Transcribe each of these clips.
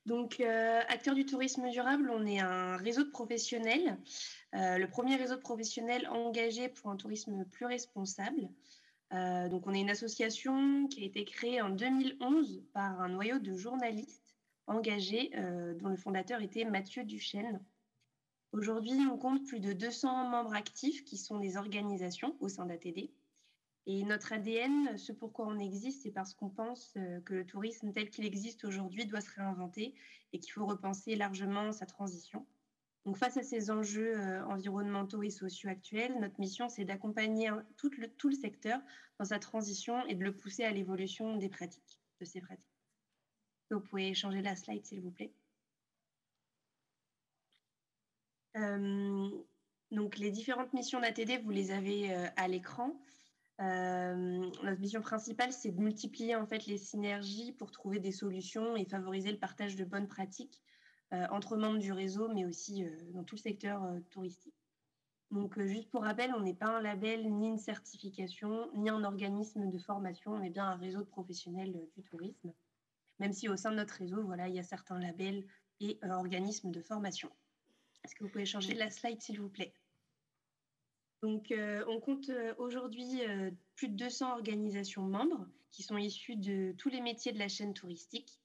Donc, acteurs du tourisme durable, on est un réseau de professionnels, le premier réseau de professionnels engagé pour un tourisme plus responsable. Donc on est une association qui a été créée en 2011 par un noyau de journalistes engagés, dont le fondateur était Mathieu Duchesne. Aujourd'hui, on compte plus de 200 membres actifs qui sont des organisations au sein d'ATD. Et notre ADN, ce pourquoi on existe, c'est parce qu'on pense que le tourisme tel qu'il existe aujourd'hui doit se réinventer et qu'il faut repenser largement sa transition. Donc face à ces enjeux environnementaux et sociaux actuels, notre mission, c'est d'accompagner tout le secteur dans sa transition et de le pousser à l'évolution des pratiques, de ces pratiques. Vous pouvez changer la slide, s'il vous plaît. Donc les différentes missions d'ATD, vous les avez à l'écran. Notre mission principale, c'est de multiplier en fait les synergies pour trouver des solutions et favoriser le partage de bonnes pratiques entre membres du réseau, mais aussi dans tout le secteur touristique. Donc, juste pour rappel, on n'est pas un label, ni une certification, ni un organisme de formation, on est bien un réseau de professionnels du tourisme, même si au sein de notre réseau, voilà, il y a certains labels et organismes de formation. Est-ce que vous pouvez changer la slide, s'il vous plaît? Donc, on compte aujourd'hui plus de 200 organisations membres qui sont issues de tous les métiers de la chaîne touristique.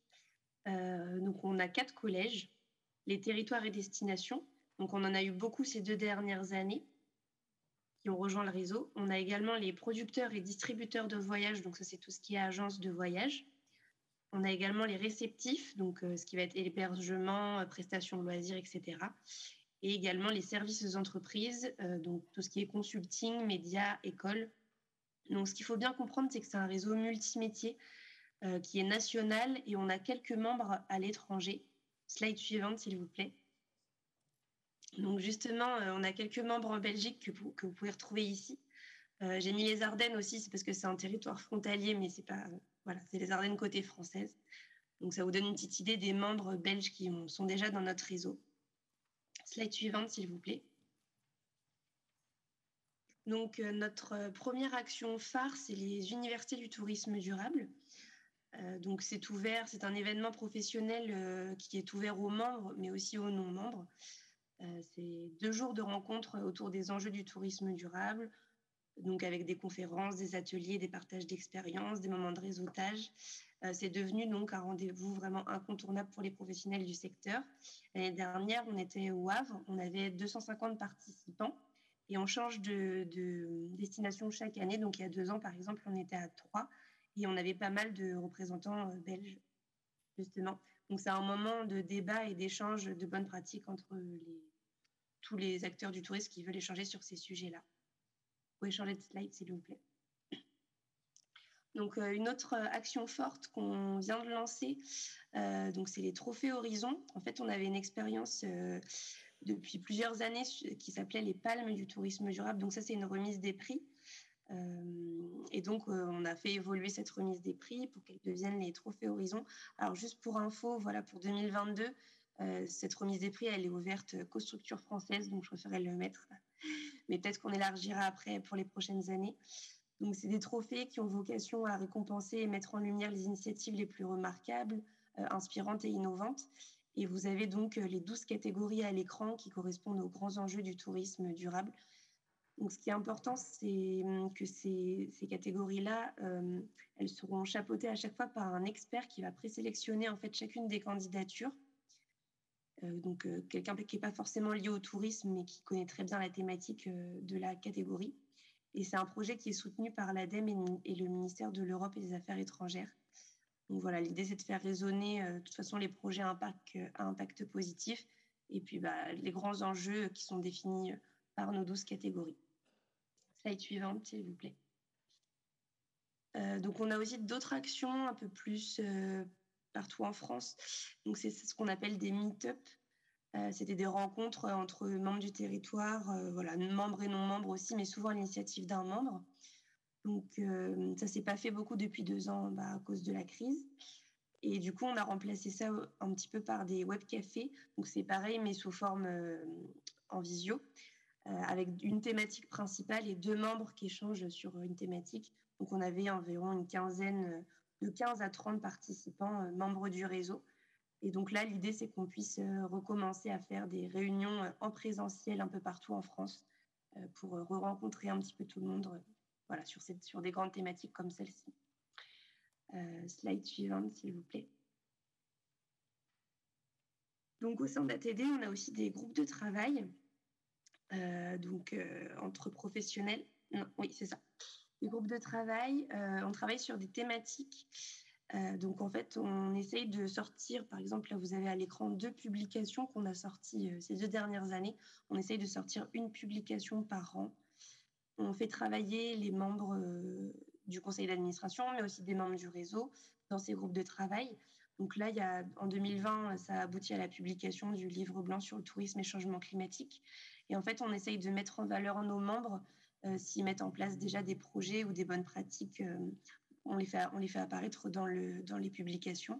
Donc, on a 4 collèges, les territoires et destinations. Donc, on en a eu beaucoup ces 2 dernières années qui ont rejoint le réseau. On a également les producteurs et distributeurs de voyages, donc ça, c'est tout ce qui est agence de voyage. On a également les réceptifs, donc ce qui va être hébergement, prestations de loisirs, etc. Et également les services aux entreprises, donc tout ce qui est consulting, médias, écoles. Donc, ce qu'il faut bien comprendre, c'est que c'est un réseau multimétier qui est national et on a quelques membres à l'étranger. Slide suivante, s'il vous plaît. Donc, justement, on a quelques membres en Belgique que vous pouvez retrouver ici. J'ai mis les Ardennes aussi, c'est parce que c'est un territoire frontalier, mais c'est pas, voilà, c'est les Ardennes côté française. Donc, ça vous donne une petite idée des membres belges qui sont déjà dans notre réseau. Slide suivante, s'il vous plaît. Donc, notre première action phare, c'est les universités du tourisme durable. Donc, c'est ouvert, c'est un événement professionnel qui est ouvert aux membres, mais aussi aux non-membres. C'est 2 jours de rencontres autour des enjeux du tourisme durable, donc avec des conférences, des ateliers, des partages d'expériences, des moments de réseautage. C'est devenu donc un rendez-vous vraiment incontournable pour les professionnels du secteur. L'année dernière, on était au Havre, on avait 250 participants et on change de destination chaque année. Donc il y a 2 ans, par exemple, on était à 3 et on avait pas mal de représentants belges, justement. Donc c'est un moment de débat et d'échange de bonnes pratiques entre tous les acteurs du tourisme qui veulent échanger sur ces sujets-là. Vous pouvez changer de slide, s'il vous plaît. Donc, une autre action forte qu'on vient de lancer, donc c'est les trophées Horizon. En fait, on avait une expérience depuis plusieurs années qui s'appelait les Palmes du tourisme durable. Donc ça, c'est une remise des prix. Et donc, on a fait évoluer cette remise des prix pour qu'elle devienne les trophées Horizon. Alors, juste pour info, voilà, pour 2022, cette remise des prix, elle est ouverte qu'aux structures françaises, donc je préférais le mettre. Mais peut-être qu'on élargira après pour les prochaines années. Donc, c'est des trophées qui ont vocation à récompenser et mettre en lumière les initiatives les plus remarquables, inspirantes et innovantes. Et vous avez donc les 12 catégories à l'écran qui correspondent aux grands enjeux du tourisme durable. Donc, ce qui est important, c'est que ces catégories-là, elles seront chapeautées à chaque fois par un expert qui va présélectionner en fait chacune des candidatures. Donc, quelqu'un qui n'est pas forcément lié au tourisme, mais qui connaît très bien la thématique de la catégorie. Et c'est un projet qui est soutenu par l'ADEME et le ministère de l'Europe et des Affaires étrangères. Donc voilà, l'idée, c'est de faire résonner de toute façon les projets à impact positif et puis les grands enjeux qui sont définis par nos 12 catégories. Slide suivante, s'il vous plaît. Donc, on a aussi d'autres actions un peu plus partout en France. Donc, c'est ce qu'on appelle des meet-up. C'était des rencontres entre membres du territoire, voilà, membres et non-membres aussi, mais souvent à l'initiative d'un membre. Donc, ça ne s'est pas fait beaucoup depuis 2 ans à cause de la crise. Et du coup, on a remplacé ça un petit peu par des web-cafés. Donc, c'est pareil, mais sous forme en visio, avec une thématique principale et 2 membres qui échangent sur une thématique. Donc, on avait environ une quinzaine, de 15 à 30 participants, membres du réseau. Et donc là, l'idée, c'est qu'on puisse recommencer à faire des réunions en présentiel un peu partout en France pour rencontrer un petit peu tout le monde voilà, sur des grandes thématiques comme celle-ci. Slide suivante, s'il vous plaît. Donc, au sein d'ATD, on a aussi des groupes de travail entre professionnels. Non, oui, c'est ça. Les groupes de travail, on travaille sur des thématiques. Donc, en fait, on essaye de sortir, par exemple, là, vous avez à l'écran 2 publications qu'on a sorties ces 2 dernières années. On essaye de sortir une publication par an. On fait travailler les membres du conseil d'administration, mais aussi des membres du réseau dans ces groupes de travail. Donc là, en 2020, ça a abouti à la publication du livre blanc sur le tourisme et changement climatique. Et en fait, on essaye de mettre en valeur nos membres s'ils mettent en place déjà des projets ou des bonnes pratiques. On les fait apparaître dans les publications.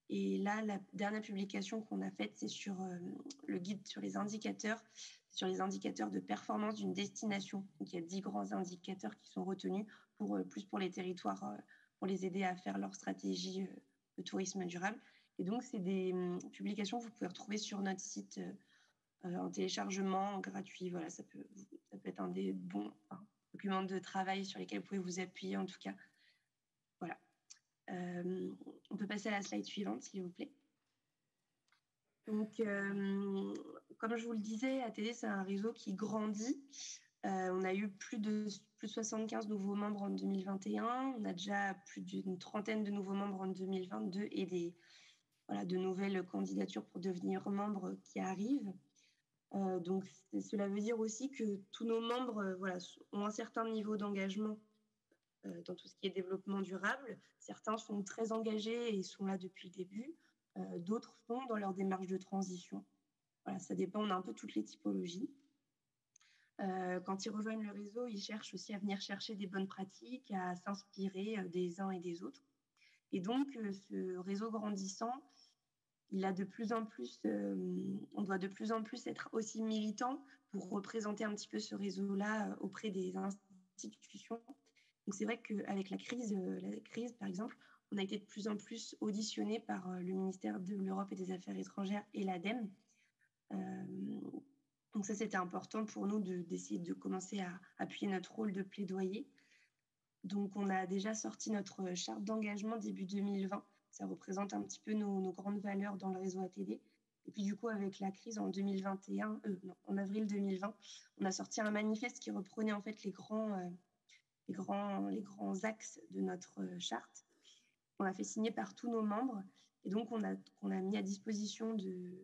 Et là, la dernière publication qu'on a faite, c'est sur le guide sur les indicateurs de performance d'une destination. Donc, il y a 10 grands indicateurs qui sont retenus plus pour les territoires, pour les aider à faire leur stratégie de tourisme durable. Et donc, c'est des publications que vous pouvez retrouver sur notre site en téléchargement gratuit. Voilà, ça peut être un des bons documents de travail sur lesquels vous pouvez vous appuyer, en tout cas. Voilà. On peut passer à la slide suivante, s'il vous plaît. Donc, comme je vous le disais, ATD, c'est un réseau qui grandit. On a eu plus de 75 nouveaux membres en 2021. On a déjà plus d'une trentaine de nouveaux membres en 2022 et de nouvelles candidatures pour devenir membres qui arrivent. Donc, cela veut dire aussi que tous nos membres ont un certain niveau d'engagement dans tout ce qui est développement durable. Certains sont très engagés et sont là depuis le début. D'autres sont dans leur démarche de transition. Voilà, ça dépend, on a un peu toutes les typologies. Quand ils rejoignent le réseau, ils cherchent aussi à venir chercher des bonnes pratiques, à s'inspirer des uns et des autres. Et donc, ce réseau grandissant, il a de plus en plus, on doit de plus en plus être aussi militant pour représenter un petit peu ce réseau-là auprès des institutions. Donc, c'est vrai qu'avec la crise, par exemple, on a été de plus en plus auditionné par le ministère de l'Europe et des Affaires étrangères et l'ADEME. Donc ça, c'était important pour nous d'essayer de commencer à appuyer notre rôle de plaidoyer. Donc, on a déjà sorti notre charte d'engagement début 2020. Ça représente un petit peu nos grandes valeurs dans le réseau ATD. Et puis, du coup, avec la crise en avril 2020, on a sorti un manifeste qui reprenait en fait les grands axes de notre charte. On l'a fait signer par tous nos membres. Et donc, on a mis à disposition du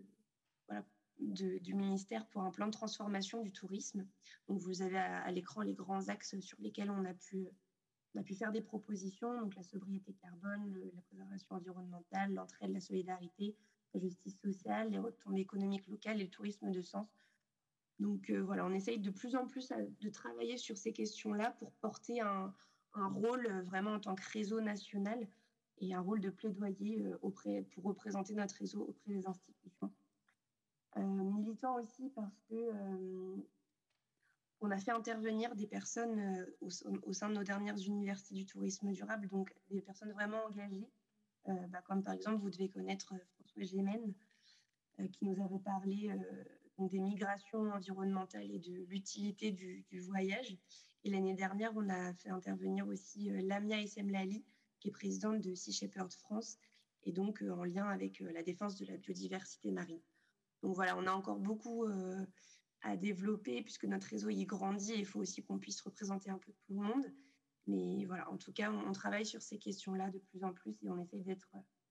ministère pour un plan de transformation du tourisme. Donc, vous avez à l'écran les grands axes sur lesquels on a pu faire des propositions, donc la sobriété carbone, la préservation environnementale, l'entraide, la solidarité, la justice sociale, les retombées économiques locales et le tourisme de sens. Donc on essaye de plus en plus de travailler sur ces questions-là pour porter un rôle vraiment en tant que réseau national et un rôle de plaidoyer pour représenter notre réseau auprès des institutions. Militant aussi parce que on a fait intervenir des personnes au sein de nos dernières universités du tourisme durable, donc des personnes vraiment engagées, comme par exemple, vous devez connaître François Gémen, qui nous avait parlé des migrations environnementales et de l'utilité du voyage. Et l'année dernière, on a fait intervenir aussi Lamia Essemlali, qui est présidente de Sea Shepherd France, et donc en lien avec la défense de la biodiversité marine. Donc voilà, on a encore beaucoup à développer puisque notre réseau y grandit et il faut aussi qu'on puisse représenter un peu tout le monde. Mais voilà, en tout cas, on travaille sur ces questions-là de plus en plus et on essaye d'être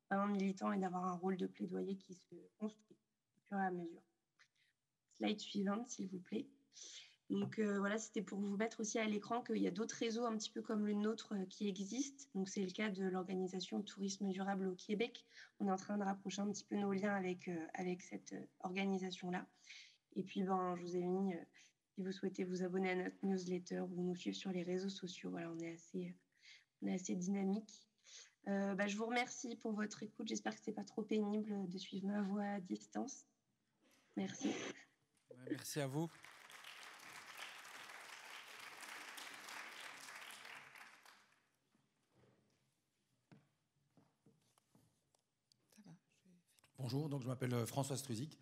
vraiment militant et d'avoir un rôle de plaidoyer qui se construit au fur et à mesure. Slide suivante, s'il vous plaît. Donc c'était pour vous mettre aussi à l'écran qu'il y a d'autres réseaux un petit peu comme le nôtre qui existent. Donc c'est le cas de l'organisation Tourisme durable au Québec. On est en train de rapprocher un petit peu nos liens avec cette organisation-là. Et puis je vous ai mis, si vous souhaitez vous abonner à notre newsletter ou nous suivre sur les réseaux sociaux, voilà, on est assez dynamique. Je vous remercie pour votre écoute. J'espère que ce n'est pas trop pénible de suivre ma voix à distance. Merci. Merci à vous. Bonjour, donc je m'appelle François Struzik.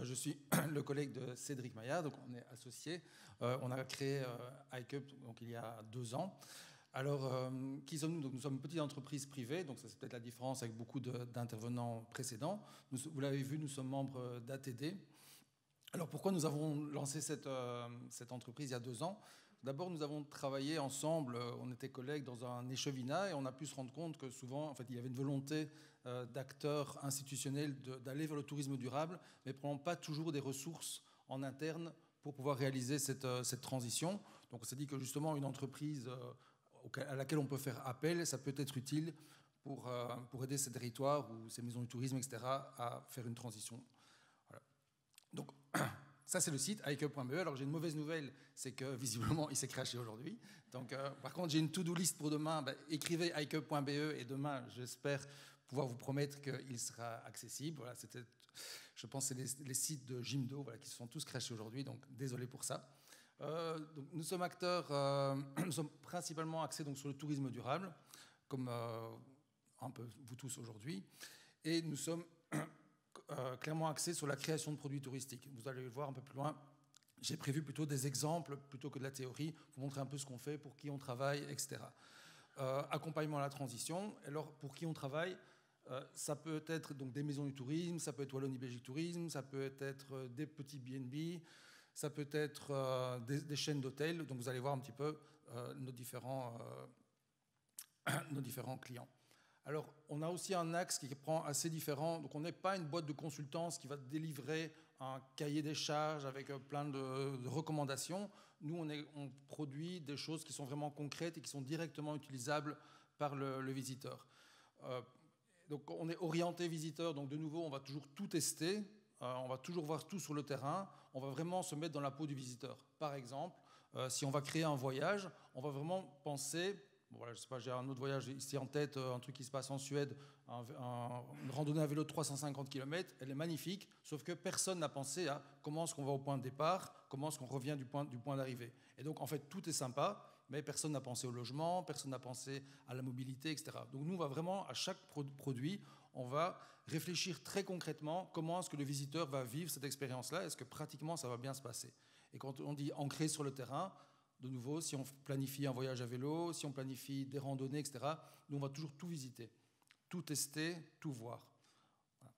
Je suis le collègue de Cédric Maillard, donc on est associés. On a créé iCup donc il y a 2 ans. Alors, qui sommes-nous? Donc, nous sommes une petite entreprise privée, donc ça c'est peut-être la différence avec beaucoup d'intervenants précédents. Vous l'avez vu, nous sommes membres d'ATD. Alors, pourquoi nous avons lancé cette entreprise il y a 2 ans? D'abord, nous avons travaillé ensemble, on était collègues dans un échevinat et on a pu se rendre compte que souvent, en fait, il y avait une volonté d'acteurs institutionnels d'aller vers le tourisme durable, mais probablement pas toujours des ressources en interne pour pouvoir réaliser cette transition. Donc, on s'est dit que justement, une entreprise à laquelle on peut faire appel, ça peut être utile pour aider ces territoires ou ces maisons du tourisme, etc., à faire une transition. Voilà. Donc, ça, c'est le site iCup.be. Alors, j'ai une mauvaise nouvelle, c'est que visiblement, il s'est crashé aujourd'hui. Donc, par contre, j'ai une to-do list pour demain. Écrivez iCup.be et demain, j'espère pouvoir vous promettre qu'il sera accessible. Voilà, je pense que c'est les sites de Jimdo qui se sont tous crashés aujourd'hui. Donc, désolé pour ça. Donc, nous sommes acteurs, nous sommes principalement axés donc, sur le tourisme durable, comme un peu vous tous aujourd'hui. Et nous sommes clairement axé sur la création de produits touristiques. Vous allez le voir un peu plus loin. J'ai prévu plutôt des exemples plutôt que de la théorie, pour montrer un peu ce qu'on fait, pour qui on travaille, etc. Accompagnement à la transition. Alors, pour qui on travaille, ça peut être donc des maisons du tourisme, ça peut être Wallonie-Belgique Tourisme, ça peut être des petits B&B, ça peut être des chaînes d'hôtels. Donc, vous allez voir un petit peu nos différents clients. Alors, on a aussi un axe qui prend assez différent. Donc, on n'est pas une boîte de consultance qui va délivrer un cahier des charges avec plein de recommandations. Nous, on produit des choses qui sont vraiment concrètes et qui sont directement utilisables par le visiteur. Donc, on est orienté visiteur. Donc, de nouveau, on va toujours tout tester. On va toujours voir tout sur le terrain. On va vraiment se mettre dans la peau du visiteur. Par exemple, si on va créer un voyage, on va vraiment penser... Bon, voilà, je sais pas, j'ai un autre voyage ici en tête, un truc qui se passe en Suède, une randonnée à vélo de 350 km, elle est magnifique, sauf que personne n'a pensé à comment est-ce qu'on va au point de départ, comment est-ce qu'on revient du point d'arrivée. Et donc, en fait, tout est sympa, mais personne n'a pensé au logement, personne n'a pensé à la mobilité, etc. Donc, nous, on va vraiment, à chaque produit, on va réfléchir très concrètement comment est-ce que le visiteur va vivre cette expérience-là, est-ce que pratiquement ça va bien se passer. Et quand on dit ancré sur le terrain, de nouveau, si on planifie un voyage à vélo, si on planifie des randonnées, etc., nous, on va toujours tout visiter, tout tester, tout voir. Voilà.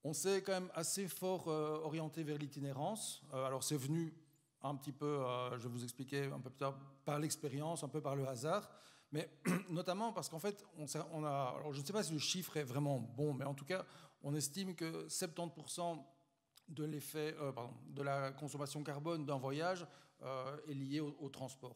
On s'est quand même assez fort orienté vers l'itinérance. Alors, c'est venu un petit peu, je vais vous expliquer un peu plus tard, par l'expérience, un peu par le hasard, mais notamment parce qu'en fait, alors je ne sais pas si le chiffre est vraiment bon, mais en tout cas, on estime que 70% de l'effet, de la consommation carbone d'un voyage est liée au transport.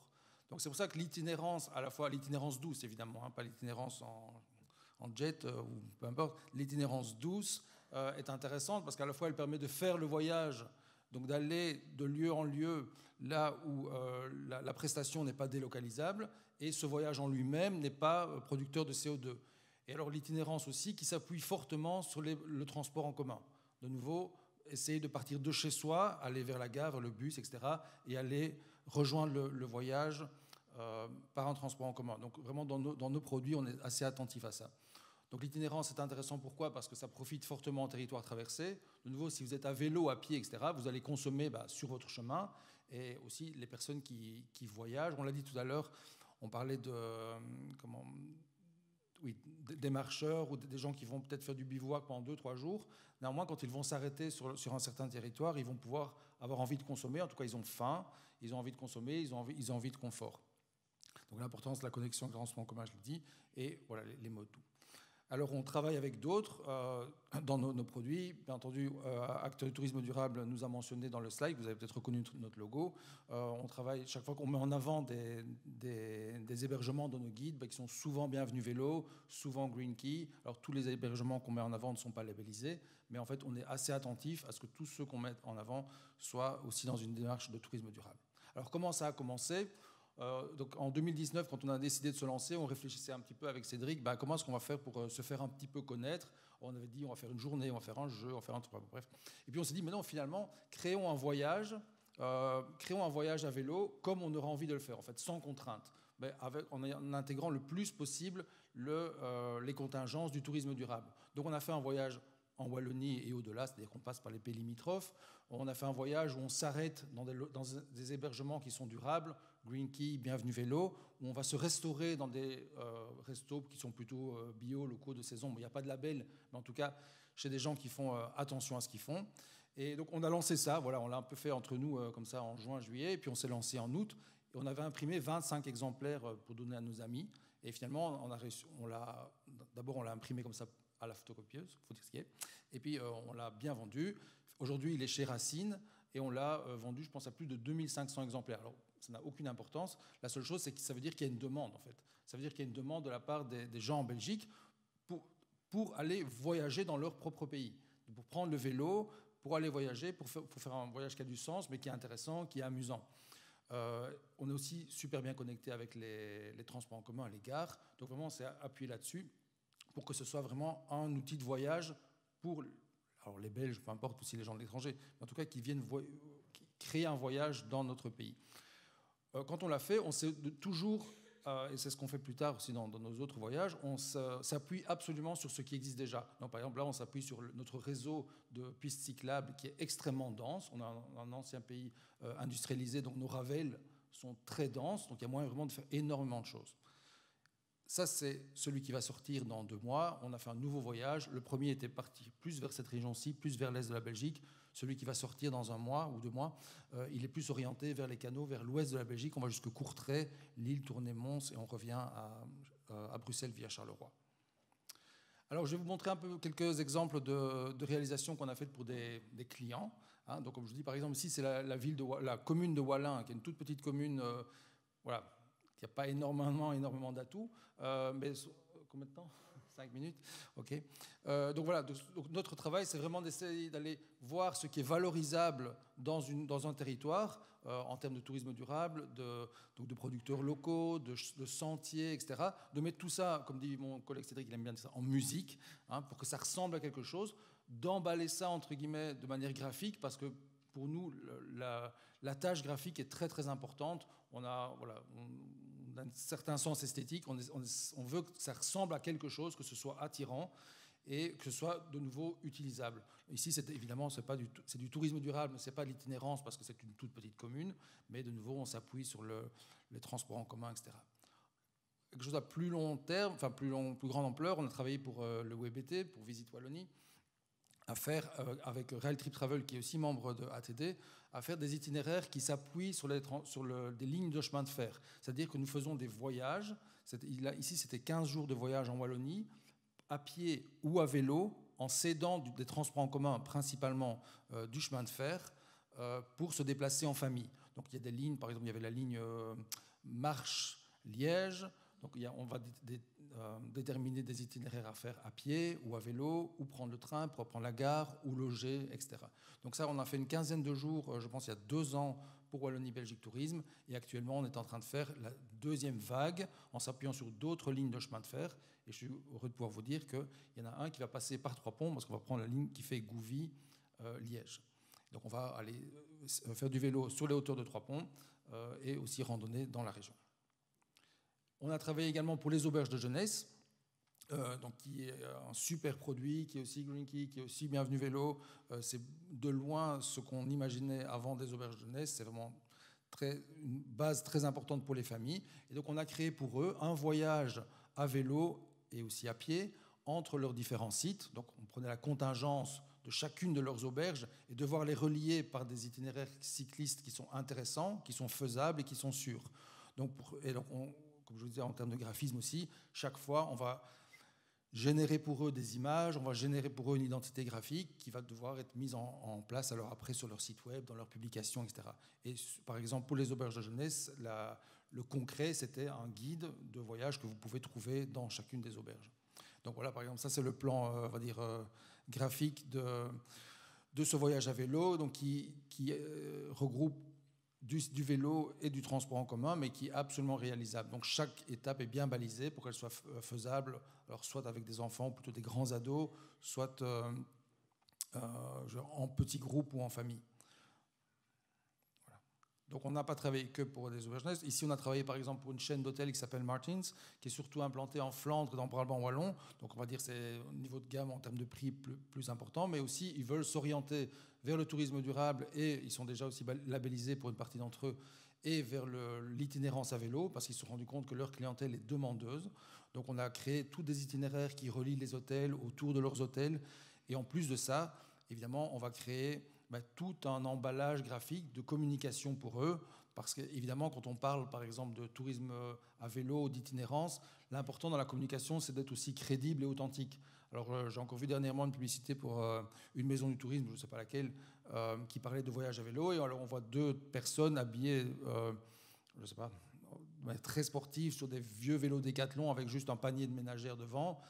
Donc c'est pour ça que l'itinérance, à la fois l'itinérance douce évidemment, pas l'itinérance en jet ou peu importe, l'itinérance douce est intéressante parce qu'à la fois elle permet de faire le voyage, donc d'aller de lieu en lieu là où la prestation n'est pas délocalisable et ce voyage en lui-même n'est pas producteur de CO2. Et alors l'itinérance aussi qui s'appuie fortement sur le transport en commun. De nouveau, essayer de partir de chez soi, aller vers la gare, le bus, etc., et aller rejoindre le voyage par un transport en commun. Donc vraiment, dans nos produits, on est assez attentif à ça. Donc l'itinérance est intéressant, pourquoi? Parce que ça profite fortement au territoire traversé. De nouveau, si vous êtes à vélo, à pied, etc., vous allez consommer sur votre chemin, et aussi les personnes qui voyagent. On l'a dit tout à l'heure, on parlait des marcheurs ou des gens qui vont peut-être faire du bivouac pendant 2-3 jours. Néanmoins, quand ils vont s'arrêter sur un certain territoire, ils vont pouvoir avoir envie de consommer. En tout cas, ils ont faim, ils ont envie de consommer, ils ont envie de confort. Donc l'importance de la connexion avec le transport en commun, je le dis, et voilà les modes doux. Alors, on travaille avec d'autres dans nos produits. Bien entendu, Acteurs du tourisme durable nous a mentionné dans le slide. Vous avez peut-être reconnu notre logo. On travaille, chaque fois qu'on met en avant des hébergements dans nos guides, qui sont souvent Bienvenue Vélo, souvent Green Key. Alors, tous les hébergements qu'on met en avant ne sont pas labellisés, mais en fait, on est assez attentif à ce que tous ceux qu'on met en avant soient aussi dans une démarche de tourisme durable. Alors, comment ça a commencé ? Donc en 2019, quand on a décidé de se lancer, on réfléchissait un petit peu avec Cédric, comment est-ce qu'on va faire pour se faire un petit peu connaître. On avait dit, on va faire une journée, on va faire un jeu, on va faire un truc, bref. Et puis on s'est dit, mais non, finalement, créons un voyage à vélo comme on aura envie de le faire, en fait, sans contrainte, en intégrant le plus possible les contingences du tourisme durable. Donc on a fait un voyage en Wallonie et au-delà, c'est-à-dire qu'on passe par les pays limitrophes. On a fait un voyage où on s'arrête dans des hébergements qui sont durables, Green Key, Bienvenue Vélo, où on va se restaurer dans des restos qui sont plutôt bio, locaux, de saison. Bon, il n'y a pas de label, mais en tout cas, chez des gens qui font attention à ce qu'ils font. Et donc, on a lancé ça. Voilà, on l'a un peu fait entre nous, comme ça, en juin, juillet. Et puis, on s'est lancé en août. Et on avait imprimé 25 exemplaires pour donner à nos amis. Et finalement, d'abord, on l'a imprimé comme ça à la photocopieuse, il faut dire ce qui est. Et puis, on l'a bien vendu. Aujourd'hui, il est chez Racine et on l'a vendu, je pense, à plus de 2500 exemplaires. Alors, ça n'a aucune importance. La seule chose, c'est que ça veut dire qu'il y a une demande, en fait. Ça veut dire qu'il y a une demande de la part des gens en Belgique pour aller voyager dans leur propre pays, pour prendre le vélo, pour aller voyager, pour faire un voyage qui a du sens, mais qui est intéressant, qui est amusant. On est aussi super bien connecté avec les transports en commun, les gares. Donc, vraiment, on s'est appuyé là-dessus pour que ce soit vraiment un outil de voyage pour les Belges, peu importe aussi les gens de l'étranger, mais en tout cas qui viennent créer un voyage dans notre pays. Quand on l'a fait, on s'est toujours, et c'est ce qu'on fait plus tard aussi dans nos autres voyages, on s'appuie absolument sur ce qui existe déjà. Donc, par exemple, là, on s'appuie sur notre réseau de pistes cyclables qui est extrêmement dense. On a un ancien pays industrialisé, donc nos ravels sont très denses, donc il y a moyen vraiment de faire énormément de choses. Ça, c'est celui qui va sortir dans 2 mois. On a fait un nouveau voyage. Le premier était parti plus vers cette région-ci, plus vers l'est de la Belgique. Celui qui va sortir dans 1 mois ou 2 mois, il est plus orienté vers les canaux, vers l'ouest de la Belgique. On va jusque Courtrai, Lille, Tournai-Mons et on revient à Bruxelles via Charleroi. Alors, je vais vous montrer un peu quelques exemples de réalisations qu'on a faites pour des clients. Hein. Donc, comme je vous dis, par exemple, ici, c'est la commune de Wallin, qui est une toute petite commune, voilà, qui n'a pas énormément d'atouts. Mais combien de temps ? 5 minutes. OK. Donc voilà, donc notre travail, c'est vraiment d'essayer d'aller voir ce qui est valorisable dans un territoire en termes de tourisme durable, donc de producteurs locaux, de sentiers, etc. De mettre tout ça, comme dit mon collègue Cédric, il aime bien dire ça, en musique, hein, pour que ça ressemble à quelque chose, d'emballer ça, entre guillemets, de manière graphique, parce que pour nous, la tâche graphique est très, très importante. On a un certain sens esthétique, on veut que ça ressemble à quelque chose, que ce soit attirant et que ce soit de nouveau utilisable. Ici, évidemment, c'est du tourisme durable, mais ce n'est pas de l'itinérance parce que c'est une toute petite commune, mais de nouveau, on s'appuie sur les transports en commun, etc. Quelque chose à plus long terme, enfin plus grande ampleur, on a travaillé pour le WBT, pour Visite Wallonie, à faire, avec Rail Trip Travel, qui est aussi membre de ATD, à faire des itinéraires qui s'appuient sur des lignes de chemin de fer. C'est-à-dire que nous faisons des voyages. Ici, c'était 15 jours de voyage en Wallonie, à pied ou à vélo, en s'aidant des transports en commun, principalement du chemin de fer, pour se déplacer en famille. Donc il y a des lignes, par exemple, il y avait la ligne Marche-Liège. Donc on va déterminer des itinéraires à faire à pied ou à vélo, ou prendre le train pour prendre la gare, ou loger, etc. Donc ça, on a fait une quinzaine de jours, je pense il y a 2 ans, pour Wallonie-Belgique Tourisme. Et actuellement, on est en train de faire la 2e vague en s'appuyant sur d'autres lignes de chemin de fer. Et je suis heureux de pouvoir vous dire qu'il y en a un qui va passer par 3 ponts, parce qu'on va prendre la ligne qui fait Gouvy-Liège. Donc on va aller faire du vélo sur les hauteurs de 3 ponts et aussi randonner dans la région. On a travaillé également pour les auberges de jeunesse, donc qui est un super produit, qui est aussi Green Key, qui est aussi Bienvenue Vélo. C'est de loin ce qu'on imaginait avant des auberges de jeunesse. C'est vraiment une base très importante pour les familles. Et donc on a créé pour eux un voyage à vélo et aussi à pied entre leurs différents sites. Donc on prenait la contingence de chacune de leurs auberges et devoir les relier par des itinéraires cyclistes qui sont intéressants, qui sont faisables et qui sont sûrs. Donc comme je vous disais, en termes de graphisme aussi, chaque fois, on va générer pour eux des images, on va générer pour eux une identité graphique qui va devoir être mise en place alors après sur leur site web, dans leurs publications, etc. Et par exemple, pour les auberges de jeunesse, le concret, c'était un guide de voyage que vous pouvez trouver dans chacune des auberges. Donc voilà, par exemple, ça c'est le plan, on va dire, graphique de ce voyage à vélo, donc qui regroupe du vélo et du transport en commun, mais qui est absolument réalisable. Donc chaque étape est bien balisée pour qu'elle soit faisable, alors soit avec des enfants, plutôt des grands ados, soit en petits groupes ou en famille. Voilà. Donc on n'a pas travaillé que pour des auberges jeunesse. Ici, on a travaillé par exemple pour une chaîne d'hôtels qui s'appelle Martins, qui est surtout implantée en Flandre et dans Brabant wallon. Donc on va dire que c'est au niveau de gamme en termes de prix plus important, mais aussi ils veulent s'orienter vers le tourisme durable et ils sont déjà aussi labellisés pour une partie d'entre eux et vers l'itinérance à vélo parce qu'ils se sont rendus compte que leur clientèle est demandeuse. Donc on a créé tous des itinéraires qui relient les hôtels autour de leurs hôtels. Et en plus de ça, évidemment, on va créer tout un emballage graphique de communication pour eux, parce qu'évidemment, quand on parle, par exemple, de tourisme à vélo ou d'itinérance, l'important dans la communication, c'est d'être aussi crédible et authentique. Alors, j'ai encore vu dernièrement une publicité pour une maison du tourisme, je ne sais pas laquelle, qui parlait de voyage à vélo, et alors on voit 2 personnes habillées, je ne sais pas, très sportives, sur des vieux vélos Décathlon avec juste un panier de ménagère devant.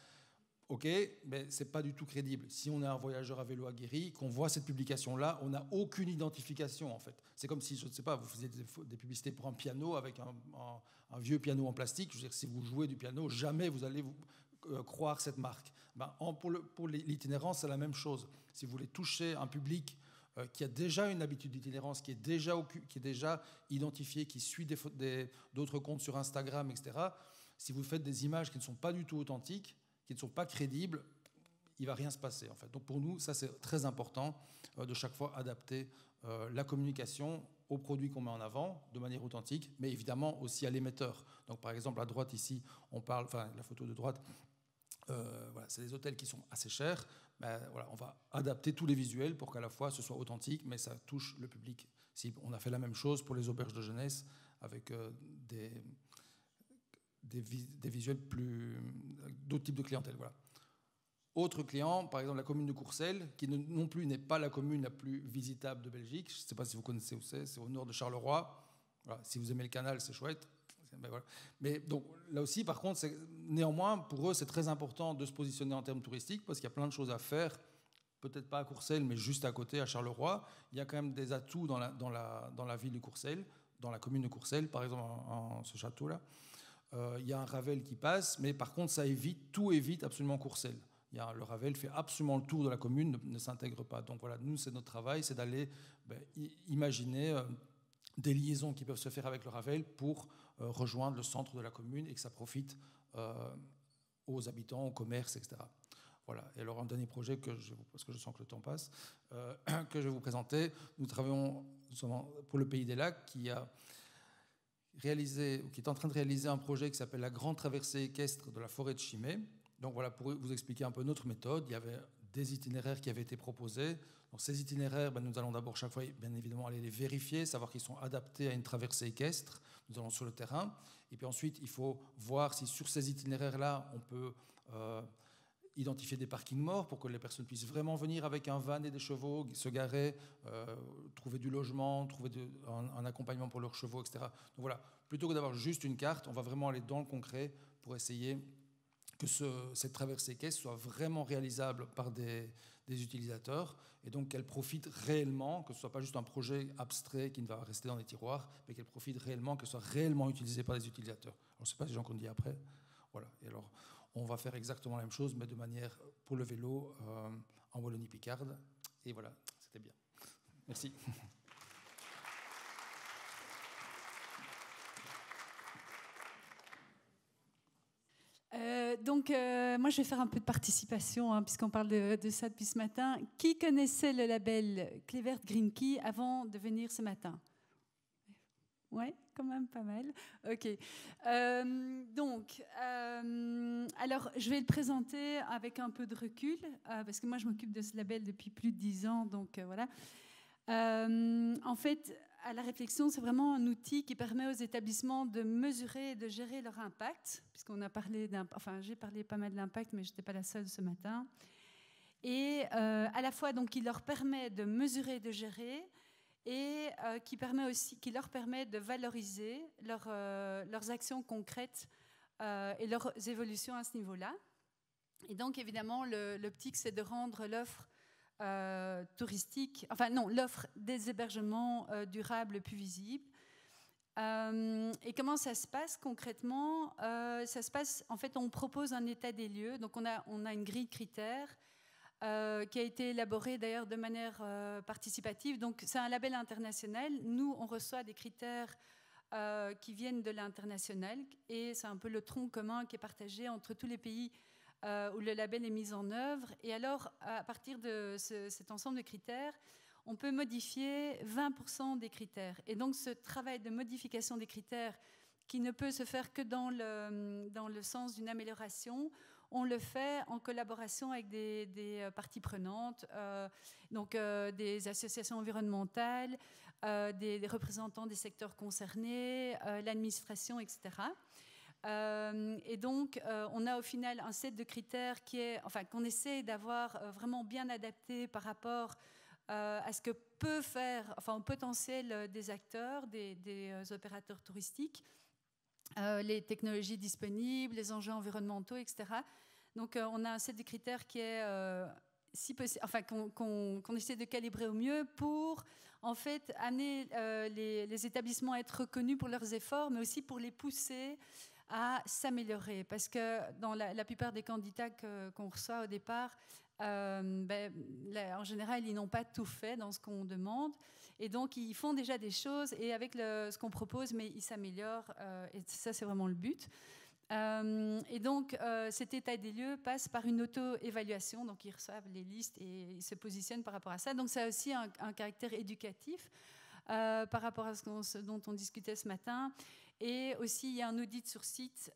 Ok, mais ce n'est pas du tout crédible. Si on est un voyageur à vélo aguerri, qu'on voit cette publication-là, on n'a aucune identification en fait. C'est comme si, je ne sais pas, vous faisiez des publicités pour un piano avec un vieux piano en plastique. Je veux dire, si vous jouez du piano, jamais vous allez croire cette marque. Pour l'itinérance, c'est la même chose. Si vous voulez toucher un public qui a déjà une habitude d'itinérance, qui est déjà identifié, qui suit d'autres comptes sur Instagram, etc., si vous faites des images qui ne sont pas du tout authentiques, qui ne sont pas crédibles, il ne va rien se passer en fait. Donc pour nous, ça c'est très important de chaque fois adapter la communication aux produits qu'on met en avant de manière authentique, mais évidemment aussi à l'émetteur. Donc par exemple à droite ici, on parle, enfin la photo de droite, voilà, c'est des hôtels qui sont assez chers. Voilà, on va adapter tous les visuels pour qu'à la fois ce soit authentique, mais ça touche le public. Si on a fait la même chose pour les auberges de jeunesse avec des visuels d'autres types de clientèle. Voilà. Autre client, par exemple la commune de Courcelles, qui non plus n'est pas la commune la plus visitable de Belgique. Je ne sais pas si vous connaissez où c'est au nord de Charleroi. Voilà. Si vous aimez le canal, c'est chouette. Voilà. Mais donc là aussi, par contre, néanmoins, pour eux, c'est très important de se positionner en termes touristiques parce qu'il y a plein de choses à faire. Peut-être pas à Courcelles, mais juste à côté, à Charleroi. Il y a quand même des atouts dans la ville de Courcelles, dans la commune de Courcelles, par exemple, ce château-là. Il y a un Ravel qui passe, mais par contre, tout évite absolument Courcelles. Le Ravel fait absolument le tour de la commune, ne s'intègre pas. Donc voilà, nous, c'est notre travail, c'est d'aller imaginer des liaisons qui peuvent se faire avec le Ravel pour rejoindre le centre de la commune et que ça profite aux habitants, au commerce, etc. Voilà. Et alors, un dernier projet, parce que je sens que le temps passe, que je vais vous présenter. Nous travaillons pour le Pays des Lacs, qui est en train de réaliser un projet qui s'appelle la Grande Traversée équestre de la forêt de Chimay. Donc voilà, pour vous expliquer un peu notre méthode, il y avait des itinéraires qui avaient été proposés. Donc ces itinéraires, nous allons d'abord chaque fois, bien évidemment, aller les vérifier, savoir qu'ils sont adaptés à une traversée équestre. Nous allons sur le terrain. Et puis ensuite, il faut voir si sur ces itinéraires-là, on peut identifier des parkings morts pour que les personnes puissent vraiment venir avec un van et des chevaux, se garer, trouver du logement, trouver un accompagnement pour leurs chevaux, etc. Donc voilà, plutôt que d'avoir juste une carte, on va vraiment aller dans le concret pour essayer que cette traversée équestre soit vraiment réalisable par des utilisateurs et donc qu'elle profite réellement, que ce ne soit pas juste un projet abstrait qui ne va rester dans les tiroirs, mais qu'elle profite réellement, qu'elle soit réellement utilisée par les utilisateurs. Alors, je ne sais pas si j'en dis après. Voilà. Et alors, on va faire exactement la même chose, mais de manière pour le vélo en Wallonie-Picarde. Et voilà, c'était bien. Merci. Moi, je vais faire un peu de participation, puisqu'on parle de ça depuis ce matin. Qui connaissait le label Clevert Green Key avant de venir ce matin? Oui, quand même pas mal. OK. Alors, je vais le présenter avec un peu de recul, parce que moi, je m'occupe de ce label depuis plus de 10 ans, donc voilà. En fait, à la réflexion, c'est vraiment un outil qui permet aux établissements de mesurer et de gérer leur impact, puisqu'on a parlé j'ai parlé pas mal de l'impact, mais je n'étais pas la seule ce matin. Et à la fois, donc, il leur permet de mesurer et de gérer, et qui leur permet de valoriser leurs actions concrètes et leurs évolutions à ce niveau-là. Et donc, évidemment, l'optique, c'est de rendre l'offre touristique, l'offre des hébergements durables plus visible. Et comment ça se passe concrètement? Ça se passe, en fait, on propose un état des lieux, donc on a une grille de critères qui a été élaboré d'ailleurs de manière participative. Donc c'est un label international. Nous, on reçoit des critères qui viennent de l'international et c'est un peu le tronc commun qui est partagé entre tous les pays où le label est mis en œuvre. Et alors, à partir de cet ensemble de critères, on peut modifier 20% des critères. Et donc ce travail de modification des critères qui ne peut se faire que dans le sens d'une amélioration, on le fait en collaboration avec des parties prenantes, des associations environnementales, des représentants des secteurs concernés, l'administration, etc. Et donc, on a au final un set de critères qu'on essaie d'avoir vraiment bien adapté par rapport à ce que peut faire, au potentiel des acteurs, des opérateurs touristiques, les technologies disponibles, les enjeux environnementaux, etc. Donc, on a un set de critères qui est, qu'on essaie de calibrer au mieux pour, en fait, amener les établissements à être reconnus pour leurs efforts, mais aussi pour les pousser à s'améliorer. Parce que dans la plupart des candidats qu'on reçoit au départ, en général, ils n'ont pas tout fait dans ce qu'on demande. Et donc, ils font déjà des choses et avec ce qu'on propose, mais ils s'améliorent. Et ça, c'est vraiment le but. Et donc, cet état des lieux passe par une auto-évaluation. Donc, ils reçoivent les listes et ils se positionnent par rapport à ça. Donc, ça a aussi un caractère éducatif par rapport à ce dont on discutait ce matin. Et aussi, il y a un audit sur site.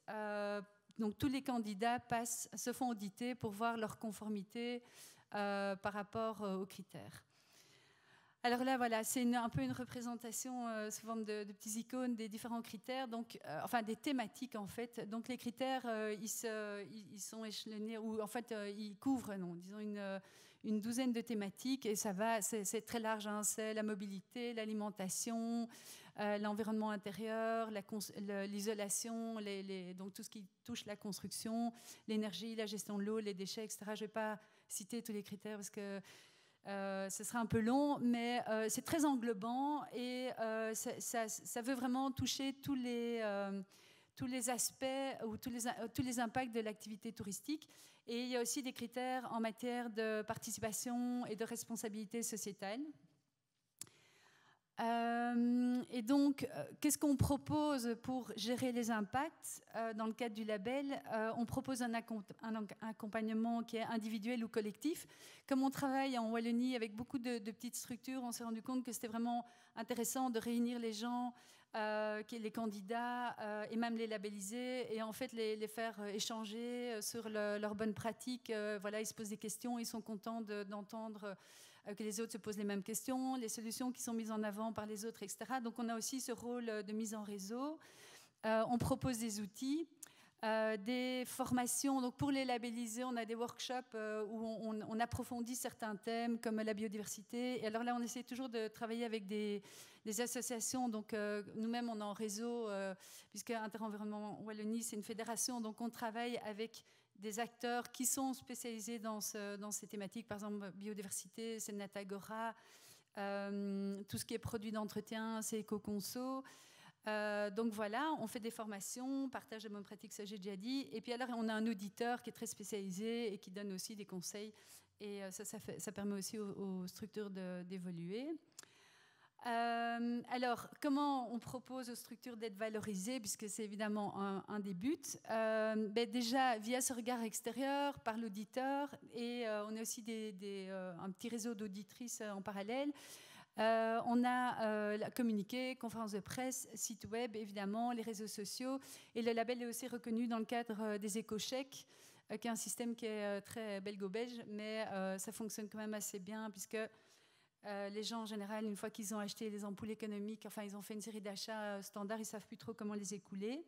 Donc, tous les candidats se font auditer pour voir leur conformité par rapport aux critères. Alors là, voilà, c'est un peu une représentation sous forme de petites icônes des différents critères, donc, des thématiques en fait. Donc les critères, ils sont échelonnés, ou en fait, ils couvrent, disons une douzaine de thématiques, et ça va, c'est très large, hein, c'est la mobilité, l'alimentation, l'environnement intérieur, l'isolation, donc tout ce qui touche la construction, l'énergie, la gestion de l'eau, les déchets, etc. Je ne vais pas citer tous les critères parce que ce sera un peu long, mais c'est très englobant et ça veut vraiment toucher tous les aspects ou tous les impacts de l'activité touristique. Et il y a aussi des critères en matière de participation et de responsabilité sociétale. Et donc, qu'est-ce qu'on propose pour gérer les impacts dans le cadre du label? On propose un accompagnement qui est individuel ou collectif. Comme on travaille en Wallonie avec beaucoup de petites structures, on s'est rendu compte que c'était vraiment intéressant de réunir les gens, les candidats et même les labelliser et en fait les faire échanger sur leurs bonnes pratiques. Voilà, ils se posent des questions, ils sont contents d'entendre que les autres se posent les mêmes questions, les solutions qui sont mises en avant par les autres, etc. Donc on a aussi ce rôle de mise en réseau. On propose des outils, des formations. Donc pour les labelliser, on a des workshops où on approfondit certains thèmes comme la biodiversité. Et alors là, on essaie toujours de travailler avec des associations. Donc nous-mêmes, on est en réseau, puisque Interenvironnement Wallonie, c'est une fédération. Donc on travaille avec des acteurs qui sont spécialisés dans ces thématiques. Par exemple, biodiversité, c'est Natagora. Tout ce qui est produit d'entretien, c'est Ecoconso. Donc voilà, on fait des formations, partage de bonnes pratiques, ça j'ai déjà dit. Et puis alors, on a un auditeur qui est très spécialisé et qui donne aussi des conseils. Et ça permet aussi aux structures d'évoluer. Alors, comment on propose aux structures d'être valorisées, puisque c'est évidemment un des buts. Déjà, via ce regard extérieur, par l'auditeur, et on a aussi un petit réseau d'auditrices en parallèle. On a communiqué, conférences de presse, site web, évidemment, les réseaux sociaux, et le label est aussi reconnu dans le cadre des éco-chèques, qui est un système qui est très belgo-belge, mais ça fonctionne quand même assez bien, puisque les gens, en général, une fois qu'ils ont acheté les ampoules économiques, ils ont fait une série d'achats standards, ils ne savent plus trop comment les écouler.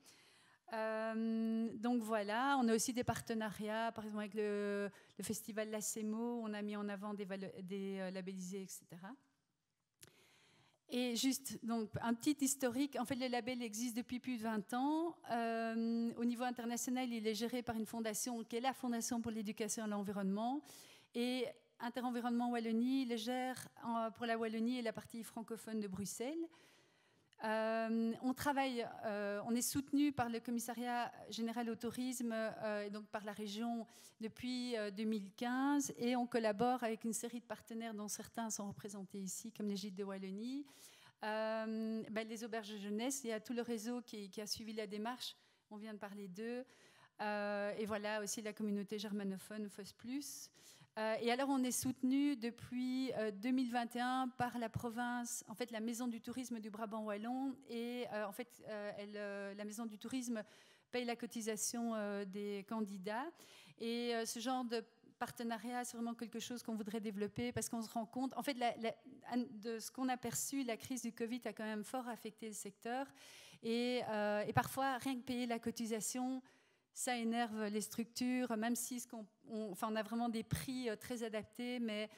Donc voilà, on a aussi des partenariats, par exemple avec le festival Lacemo, on a mis en avant des labellisés, etc. Et juste, donc, un petit historique. En fait, le label existe depuis plus de 20 ans. Au niveau international, il est géré par une fondation qui est la Fondation pour l'éducation et l'environnement. Et Interenvironnement Wallonie le gère pour la Wallonie et la partie francophone de Bruxelles. On travaille, on est soutenu par le Commissariat général au tourisme et donc par la région depuis 2015 et on collabore avec une série de partenaires dont certains sont représentés ici, comme les Gîtes de Wallonie, les auberges de jeunesse. Il y a tout le réseau qui a suivi la démarche, on vient de parler d'eux. Et voilà aussi la communauté germanophone FOS+. Et alors on est soutenu depuis 2021 par la province, en fait la Maison du tourisme du Brabant wallon, et en fait la Maison du tourisme paye la cotisation des candidats. Et ce genre de partenariat, c'est vraiment quelque chose qu'on voudrait développer parce qu'on se rend compte, en fait, de ce qu'on a perçu, la crise du Covid a quand même fort affecté le secteur. Et parfois, rien que payer la cotisation, ça énerve les structures, même si on a vraiment des prix très adaptés, mais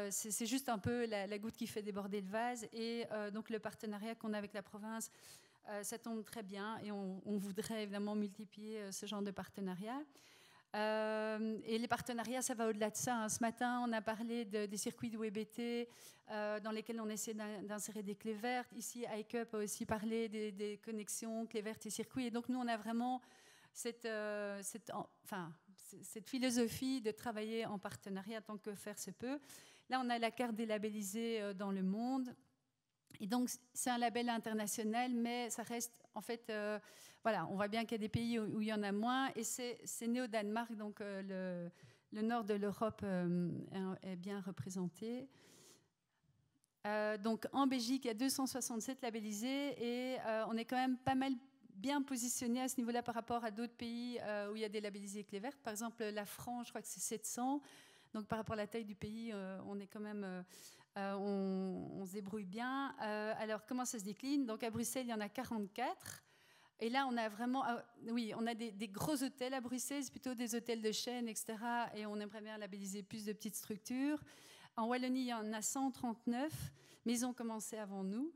c'est juste un peu la goutte qui fait déborder le vase. Et donc le partenariat qu'on a avec la province, ça tombe très bien et on voudrait évidemment multiplier ce genre de partenariat. Et les partenariats, ça va au-delà de ça, hein. Ce matin, on a parlé des circuits de WBT dans lesquels on essaie d'insérer des clés vertes. Ici, iCup a aussi parlé des connexions clés vertes et circuits. Et donc nous, on a vraiment cette philosophie de travailler en partenariat tant que faire se peut. Là, on a la carte des labellisés dans le monde. Et donc, c'est un label international, mais ça reste, en fait, voilà, on voit bien qu'il y a des pays où il y en a moins. Et c'est né au Danemark, donc le nord de l'Europe est bien représenté. Donc, en Belgique, il y a 267 labellisés et on est quand même pas mal bien positionné à ce niveau-là par rapport à d'autres pays où il y a des labellisés clés vertes. Par exemple, la France, je crois que c'est 700. Donc, par rapport à la taille du pays, on est quand même... on se débrouille bien. Alors, comment ça se décline? Donc, à Bruxelles, il y en a 44. Et là, on a vraiment... oui, on a des gros hôtels à Bruxelles, c'est plutôt des hôtels de chaîne, etc. Et on aimerait bien labelliser plus de petites structures. En Wallonie, il y en a 139, mais ils ont commencé avant nous.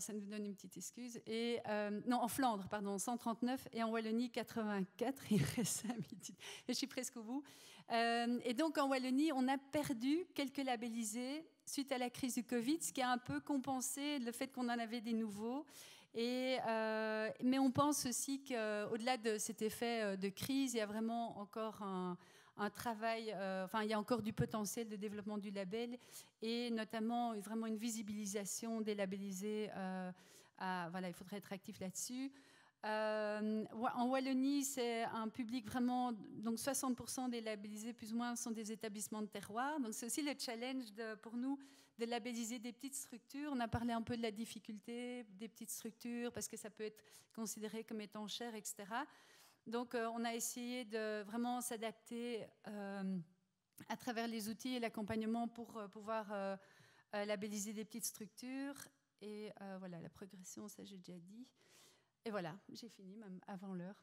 Ça nous donne une petite excuse. Et, non, en Flandre, pardon, 139. Et en Wallonie, 84. Il reste 5 minutes. Je suis presque au bout. Et donc, en Wallonie, on a perdu quelques labellisés suite à la crise du Covid, ce qui a un peu compensé le fait qu'on en avait des nouveaux. Mais on pense aussi qu'au-delà de cet effet de crise, il y a vraiment encore un travail, il y a encore du potentiel de développement du label et notamment vraiment une visibilisation des labellisés. Voilà, il faudrait être actif là-dessus. En Wallonie, c'est un public vraiment... Donc 60% des labellisés, plus ou moins, sont des établissements de terroir. Donc c'est aussi le challenge pour nous de labelliser des petites structures. On a parlé un peu de la difficulté des petites structures parce que ça peut être considéré comme étant cher, etc. Donc on a essayé de vraiment s'adapter à travers les outils et l'accompagnement pour pouvoir labelliser des petites structures. Et voilà, la progression, ça j'ai déjà dit. Et voilà, j'ai fini, même avant l'heure.